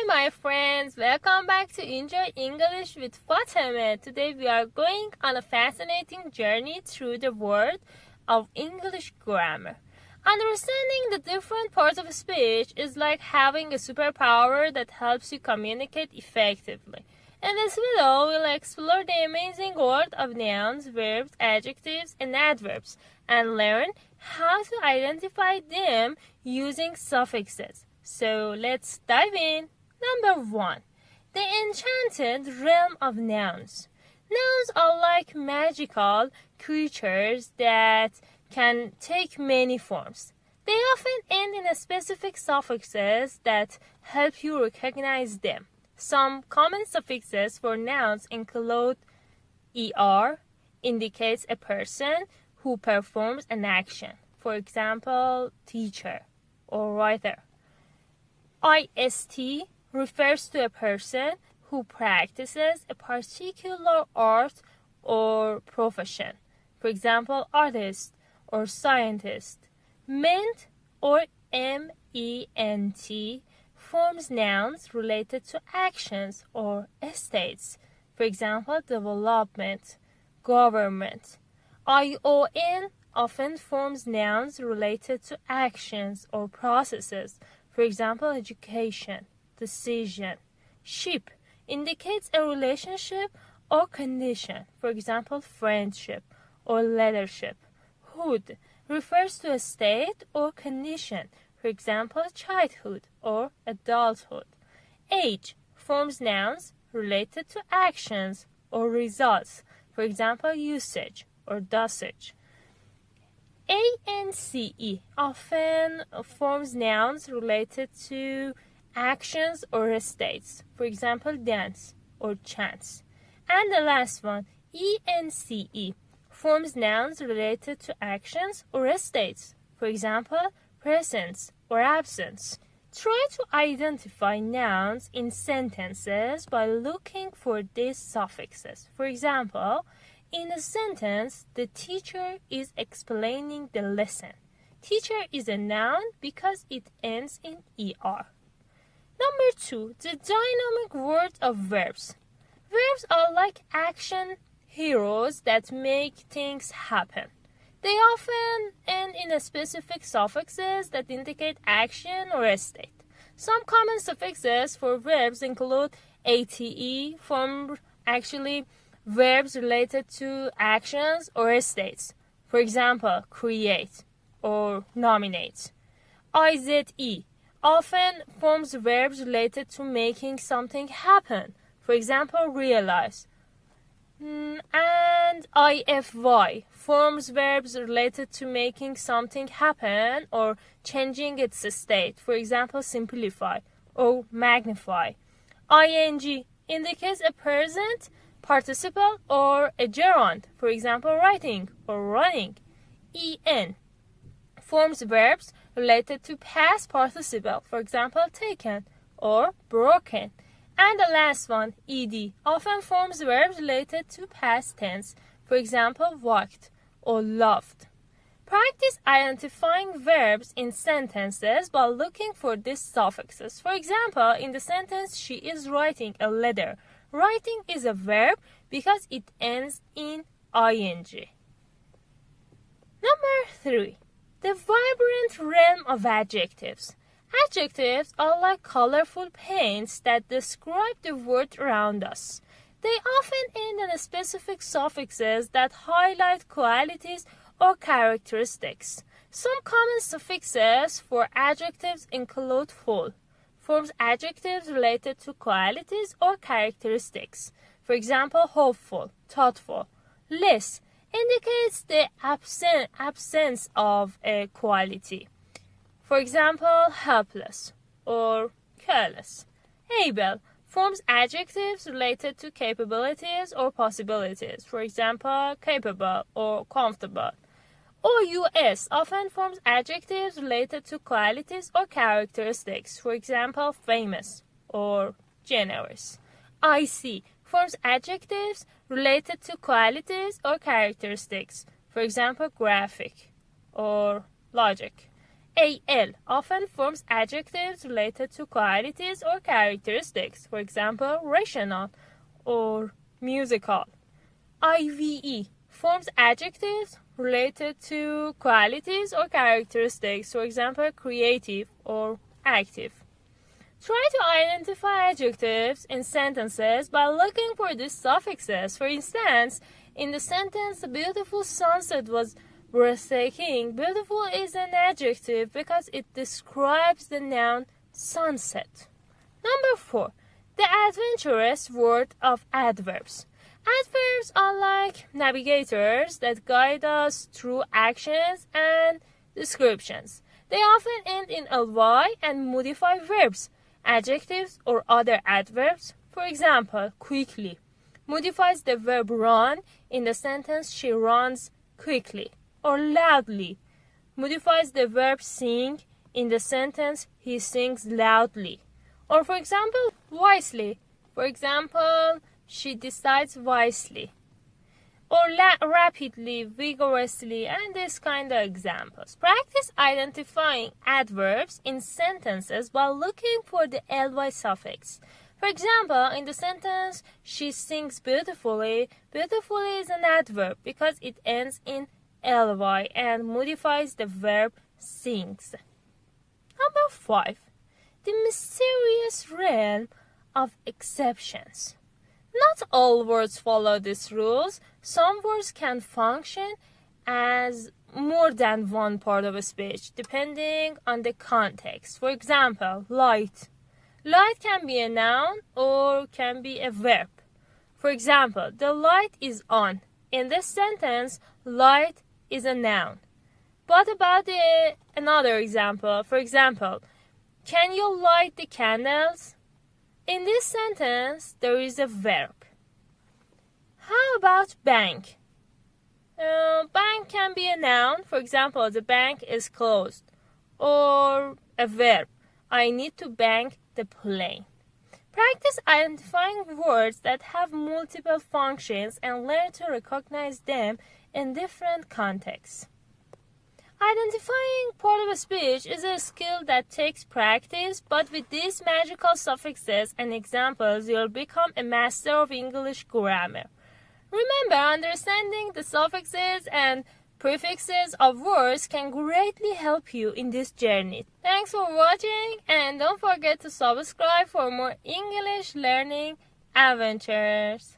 my friends, welcome back to Enjoy English with Fatima. Today we are going on a fascinating journey through the world of English grammar. Understanding the different parts of speech is like having a superpower that helps you communicate effectively. In this video, we'll explore the amazing world of nouns, verbs, adjectives, and adverbs, and learn how to identify them using suffixes. So let's dive in. Number 1. The enchanted realm of nouns. Nouns are like magical creatures that can take many forms. They often end in specific suffixes that help you recognize them. Some common suffixes for nouns include er, indicates a person who performs an action. For example, teacher or writer. Ist refers to a person who practices a particular art or profession. For example, artist or scientist. Ment or ment forms nouns related to actions or states. For example, development, government. Ion often forms nouns related to actions or processes. For example, education, decision. Ship indicates a relationship or condition. For example, friendship or leadership. Hood refers to a state or condition. For example, childhood or adulthood. Age forms nouns related to actions or results. For example, usage or dosage. Ance often forms nouns related to actions or states. For example, dance or chance. And the last one, ence forms nouns related to actions or states. For example, presence or absence. Try to identify nouns in sentences by looking for these suffixes. For example, in a sentence, the teacher is explaining the lesson. Teacher is a noun because it ends in er. Number 2, the dynamic world of verbs. Verbs are like action heroes that make things happen. They often end in specific suffixes that indicate action or a state. Some common suffixes for verbs include ate, form verbs related to actions or states. For example, create or nominate. Ize often forms verbs related to making something happen. For example, realize. And ify forms verbs related to making something happen or changing its state. For example, simplify or magnify. Ing indicates a present participle or a gerund. For example, writing or running. En forms verbs related to past participle. For example, taken or broken. And the last one, ed, often forms verbs related to past tense. For example, walked or loved. Practice identifying verbs in sentences by looking for these suffixes. For example, in the sentence, she is writing a letter. Writing is a verb because it ends in ing. Number 3, the vibrant realm of adjectives. Adjectives are like colorful paints that describe the world around us. They often end in specific suffixes that highlight qualities or characteristics. Some common suffixes for adjectives include full, forms adjectives related to qualities or characteristics. For example, hopeful, thoughtful. Less indicates the absence of a quality. For example, helpless or careless. Able forms adjectives related to capabilities or possibilities. For example, capable or comfortable. Ous often forms adjectives related to qualities or characteristics. For example, famous or generous. Ic forms adjectives related to qualities or characteristics. For example, graphic or logic. AL often forms adjectives related to qualities or characteristics, for example, rational or musical. IVE forms adjectives related to qualities or characteristics, for example, creative or active. Try to identify adjectives in sentences by looking for these suffixes. For instance, in the sentence, "The beautiful sunset was breathtaking," beautiful is an adjective because it describes the noun sunset. Number 4. The adventurous word of adverbs. Adverbs are like navigators that guide us through actions and descriptions. They often end in ly and modify verbs. Adjectives or other adverbs, for example, quickly, modifies the verb run in the sentence "she runs quickly," or loudly, modifies the verb sing in the sentence "he sings loudly," or for example, wisely, for example, "she decides wisely," or rapidly, vigorously, and this kind of examples. Practice identifying adverbs in sentences by looking for the ly suffix. For example, in the sentence "she sings beautifully," beautifully is an adverb because it ends in ly and modifies the verb sings. Number 5. The mysterious realm of exceptions. Not all words follow these rules. Some words can function as more than one part of a speech, depending on the context. For example, light. Light can be a noun or can be a verb. For example, "the light is on." In this sentence, light is a noun. But about another example, for example, "Can you light the candles?" In this sentence, there is a verb. How about bank? Bank can be a noun. For example, "the bank is closed." Or a verb. "I need to bank the plane." Practice identifying words that have multiple functions and learn to recognize them in different contexts. Identifying part of a speech is a skill that takes practice, but with these magical suffixes and examples, you'll become a master of English grammar. Remember, understanding the suffixes and prefixes of words can greatly help you in this journey. Thanks for watching, and don't forget to subscribe for more English learning adventures.